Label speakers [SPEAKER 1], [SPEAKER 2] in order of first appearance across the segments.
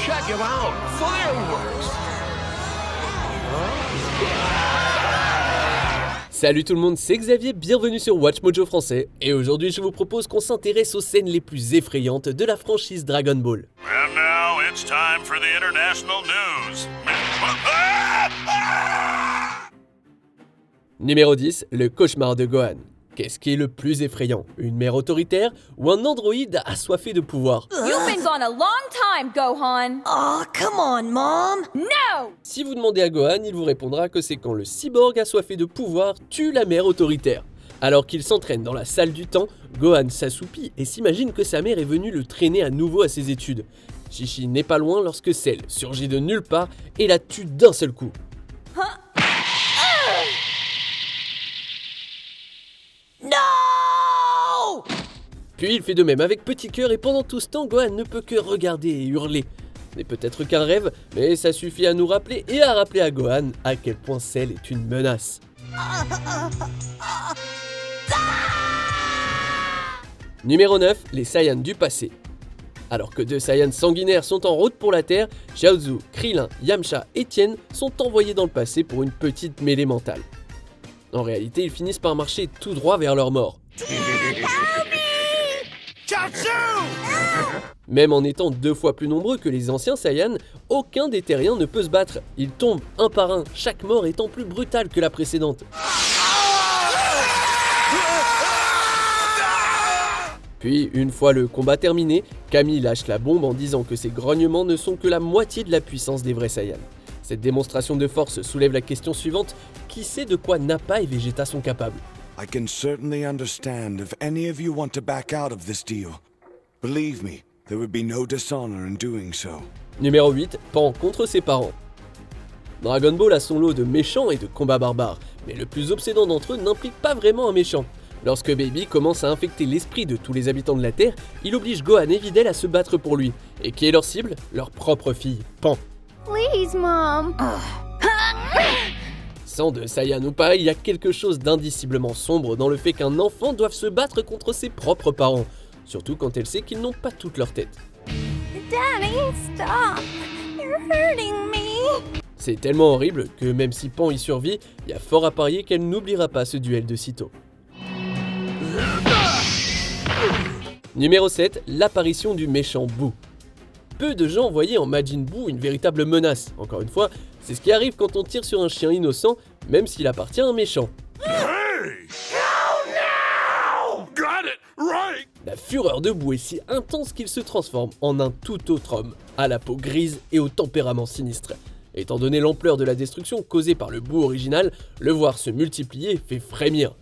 [SPEAKER 1] Check him out! Fireworks!
[SPEAKER 2] Salut tout le monde, c'est Xavier, bienvenue sur Watch Mojo français, et aujourd'hui je vous propose qu'on s'intéresse aux scènes les plus effrayantes de la franchise Dragon Ball.
[SPEAKER 3] And now it's time for the international news.
[SPEAKER 2] Numéro 10, le cauchemar de Gohan. Qu'est-ce qui est le plus effrayant? Une mère autoritaire ou un androïde assoiffé de pouvoir?
[SPEAKER 4] You've been gone a long time, Gohan.
[SPEAKER 5] Aw, come on, Mom!
[SPEAKER 4] No!
[SPEAKER 2] Si vous demandez à Gohan, il vous répondra que c'est quand le cyborg assoiffé de pouvoir tue la mère autoritaire. Alors qu'il s'entraîne dans la salle du temps, Gohan s'assoupit et s'imagine que sa mère est venue le traîner à nouveau à ses études. Chi-Chi n'est pas loin lorsque Cell surgit de nulle part et la tue d'un seul coup.
[SPEAKER 5] No!
[SPEAKER 2] Puis il fait de même avec Petit Cœur et pendant tout ce temps, Gohan ne peut que regarder et hurler. Ce n'est peut-être qu'un rêve, mais ça suffit à nous rappeler et à rappeler à Gohan à quel point Cell est une menace. Numéro 9, les Saiyans du passé. Alors que deux Saiyans sanguinaires sont en route pour la Terre, Chaozu, Krillin, Yamcha et Tien sont envoyés dans le passé pour une petite mêlée mentale. En réalité, ils finissent par marcher tout droit vers leur mort. Même en étant 2 fois plus nombreux que les anciens Saiyans, aucun des terriens ne peut se battre. Ils tombent un par un, chaque mort étant plus brutale que la précédente. Puis, une fois le combat terminé, Kami lâche la bombe en disant que ses grognements ne sont que la moitié de la puissance des vrais Saiyans. Cette démonstration de force soulève la question suivante: qui sait de quoi Nappa et Vegeta sont capables?
[SPEAKER 6] I can certainly understand if any of you want to back out of this deal. Believe me, there would be no dishonor in doing so.
[SPEAKER 2] Numéro 8, Pan contre ses parents. Dragon Ball a son lot de méchants et de combats barbares, mais le plus obsédant d'entre eux n'implique pas vraiment un méchant. Lorsque Baby commence à infecter l'esprit de tous les habitants de la Terre, il oblige Gohan et Videl à se battre pour lui. Et qui est leur cible? Leur propre fille, Pan.
[SPEAKER 4] Please, Mom.
[SPEAKER 2] Sang de Saiyan ou pas, il y a quelque chose d'indiciblement sombre dans le fait qu'un enfant doive se battre contre ses propres parents, surtout quand elle sait qu'ils n'ont pas toute leur tête.
[SPEAKER 4] Daddy, stop. You're hurting me.
[SPEAKER 2] C'est tellement horrible que même si Pan y survit, il y a fort à parier qu'elle n'oubliera pas ce duel de sitôt. Numéro 7, l'apparition du méchant Boo. Peu de gens voyaient en Majin Buu une véritable menace. Encore une fois, c'est ce qui arrive quand on tire sur un chien innocent, même s'il appartient à un méchant. La fureur de Buu est si intense qu'il se transforme en un tout autre homme, à la peau grise et au tempérament sinistre. Étant donné l'ampleur de la destruction causée par le Buu original, le voir se multiplier fait frémir.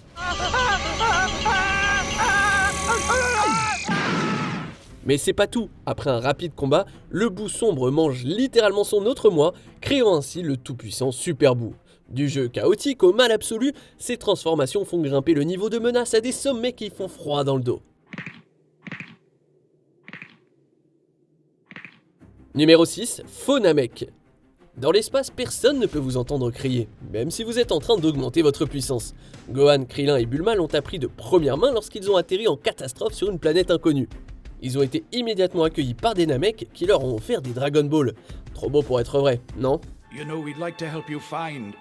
[SPEAKER 2] Mais c'est pas tout, après un rapide combat, le Buu sombre mange littéralement son autre moi, créant ainsi le tout-puissant Super Buu. Du jeu chaotique au mal absolu, ces transformations font grimper le niveau de menace à des sommets qui font froid dans le dos. Numéro 6, Faux Namek. Dans l'espace, personne ne peut vous entendre crier, même si vous êtes en train d'augmenter votre puissance. Gohan, Krillin et Bulma l'ont appris de première main lorsqu'ils ont atterri en catastrophe sur une planète inconnue. Ils ont été immédiatement accueillis par des Namek qui leur ont offert des Dragon Ball. Trop beau pour être vrai, non?
[SPEAKER 3] You know, we'd like to help you find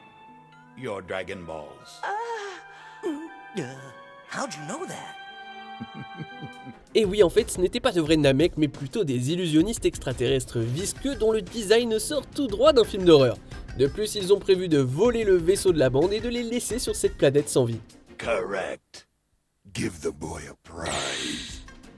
[SPEAKER 3] your Dragon Balls.
[SPEAKER 5] How'd you know that?
[SPEAKER 2] Et oui, en fait, ce n'étaient pas de vrais Namek, mais plutôt des illusionnistes extraterrestres visqueux dont le design sort tout droit d'un film d'horreur. De plus, ils ont prévu de voler le vaisseau de la bande et de les laisser sur cette planète sans vie.
[SPEAKER 6] Correct. Give the boy a prize.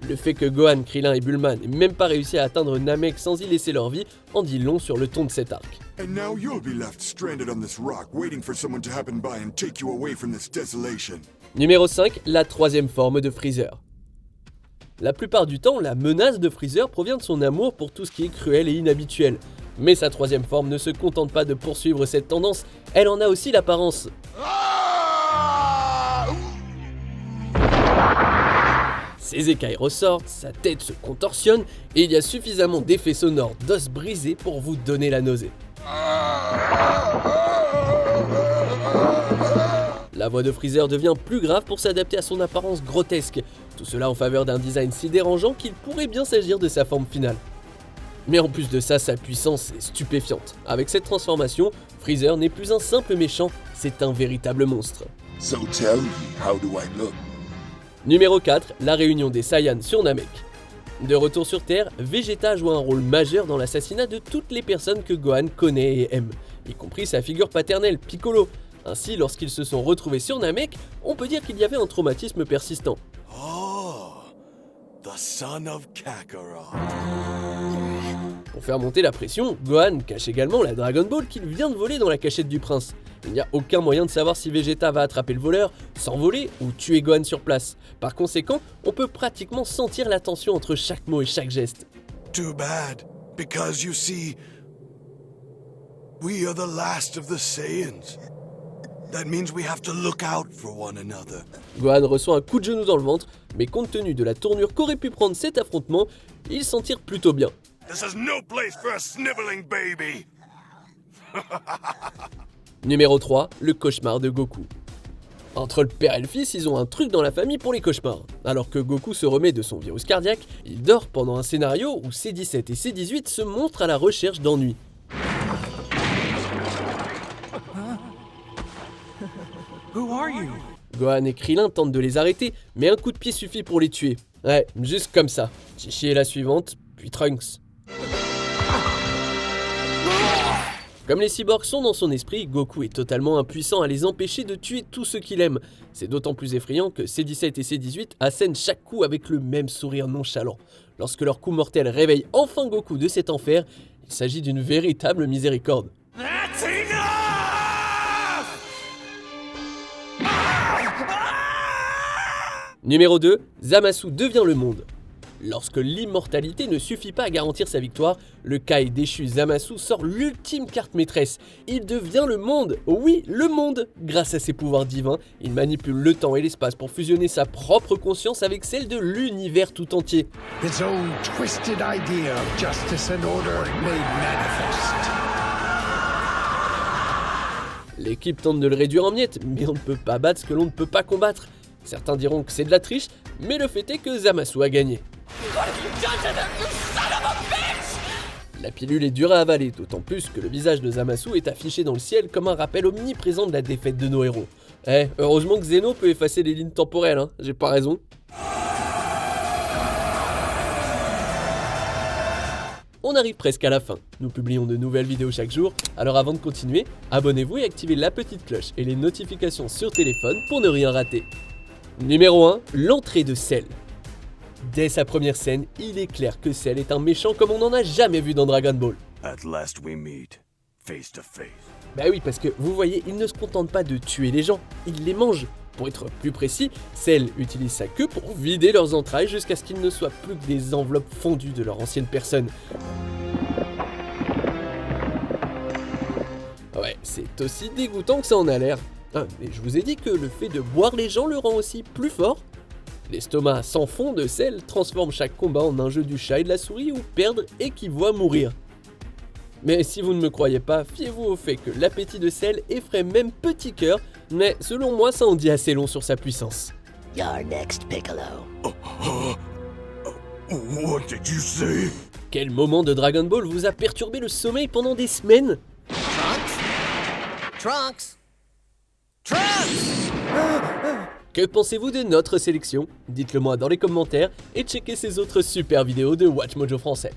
[SPEAKER 2] Le fait que Gohan, Krillin et Bulma n'aient même pas réussi à atteindre Namek sans y laisser leur vie en dit long sur le ton de cet arc.
[SPEAKER 6] And now you'll be left stranded on this rock, waiting for someone to happen by and take you away from this desolation.
[SPEAKER 2] Numéro 5, la troisième forme de Freezer. La plupart du temps, la menace de Freezer provient de son amour pour tout ce qui est cruel et inhabituel. Mais sa troisième forme ne se contente pas de poursuivre cette tendance, elle en a aussi l'apparence. Ses écailles ressortent, sa tête se contorsionne et il y a suffisamment d'effets sonores d'os brisés pour vous donner la nausée. La voix de Freezer devient plus grave pour s'adapter à son apparence grotesque, tout cela en faveur d'un design si dérangeant qu'il pourrait bien s'agir de sa forme finale. Mais en plus de ça, sa puissance est stupéfiante. Avec cette transformation, Freezer n'est plus un simple méchant, c'est un véritable monstre.
[SPEAKER 1] So tell me, how do I look?
[SPEAKER 2] Numéro 4, la réunion des Saiyans sur Namek. De retour sur Terre, Vegeta joue un rôle majeur dans l'assassinat de toutes les personnes que Gohan connaît et aime, y compris sa figure paternelle, Piccolo. Ainsi, lorsqu'ils se sont retrouvés sur Namek, on peut dire qu'il y avait un traumatisme persistant.
[SPEAKER 6] Oh, the son of Kakarot.
[SPEAKER 2] Pour faire monter la pression, Gohan cache également la Dragon Ball qu'il vient de voler dans la cachette du prince. Il n'y a aucun moyen de savoir si Vegeta va attraper le voleur, s'envoler ou tuer Gohan sur place. Par conséquent, on peut pratiquement sentir la tension entre chaque mot et chaque geste.
[SPEAKER 6] Too bad, because you see, we are the last of the Saiyans. That means we have to look out for one another.
[SPEAKER 2] Gohan reçoit un coup de genou dans le ventre, mais compte tenu de la tournure qu'aurait pu prendre cet affrontement, il s'en tire plutôt bien.
[SPEAKER 6] This is no place for a sniveling baby.
[SPEAKER 2] Numéro 3, le cauchemar de Goku. Entre le père et le fils, ils ont un truc dans la famille pour les cauchemars. Alors que Goku se remet de son virus cardiaque, il dort pendant un scénario où C17 et C18 se montrent à la recherche d'ennui.
[SPEAKER 3] Who are you?
[SPEAKER 2] Gohan et Krillin tentent de les arrêter, mais un coup de pied suffit pour les tuer. Ouais, juste comme ça. Chi-Chi est la suivante, puis Trunks. Comme les cyborgs sont dans son esprit, Goku est totalement impuissant à les empêcher de tuer tout ce qu'il aime. C'est d'autant plus effrayant que C17 et C18 assènent chaque coup avec le même sourire nonchalant. Lorsque leur coup mortel réveille enfin Goku de cet enfer, il s'agit d'une véritable miséricorde.
[SPEAKER 3] That's enough!
[SPEAKER 2] Numéro 2, Zamasu devient le monde. Lorsque l'immortalité ne suffit pas à garantir sa victoire, le Kai déchu Zamasu sort l'ultime carte maîtresse. Il devient le monde, oui, le monde. Grâce à ses pouvoirs divins, il manipule le temps et l'espace pour fusionner sa propre conscience avec celle de l'univers tout entier.
[SPEAKER 7] His own twisted idea of justice and order made manifest.
[SPEAKER 2] L'équipe tente de le réduire en miettes, mais on ne peut pas battre ce que l'on ne peut pas combattre. Certains diront que c'est de la triche, mais le fait est que Zamasu a gagné. La pilule est dure à avaler, d'autant plus que le visage de Zamasu est affiché dans le ciel comme un rappel omniprésent de la défaite de nos héros. Heureusement que Zeno peut effacer les lignes temporelles, hein, j'ai pas raison. On arrive presque à la fin. Nous publions de nouvelles vidéos chaque jour, alors avant de continuer, abonnez-vous et activez la petite cloche et les notifications sur téléphone pour ne rien rater. Numéro 1, l'entrée de Cell. Dès sa première scène, il est clair que Cell est un méchant comme on n'en a jamais vu dans Dragon Ball.
[SPEAKER 6] At last we meet, face to face.
[SPEAKER 2] Bah oui, parce que vous voyez, il ne se contente pas de tuer les gens, il les mange. Pour être plus précis, Cell utilise sa queue pour vider leurs entrailles jusqu'à ce qu'ils ne soient plus que des enveloppes fondues de leur ancienne personne. Ouais, c'est aussi dégoûtant que ça en a l'air. Mais je vous ai dit que le fait de boire les gens le rend aussi plus fort. L'estomac sans fond de Cell transforme chaque combat en un jeu du chat et de la souris où perdre équivaut à mourir. Mais si vous ne me croyez pas, fiez-vous au fait que l'appétit de Cell effraie même Petit Cœur, mais selon moi ça en dit assez long sur sa puissance.
[SPEAKER 5] You're next, Piccolo.
[SPEAKER 6] What did you say?
[SPEAKER 2] Quel moment de Dragon Ball vous a perturbé le sommeil pendant des semaines?
[SPEAKER 5] Trunks! Trunks!
[SPEAKER 2] Que pensez-vous de notre sélection? Dites-le moi dans les commentaires et checkez ces autres super vidéos de WatchMojo français.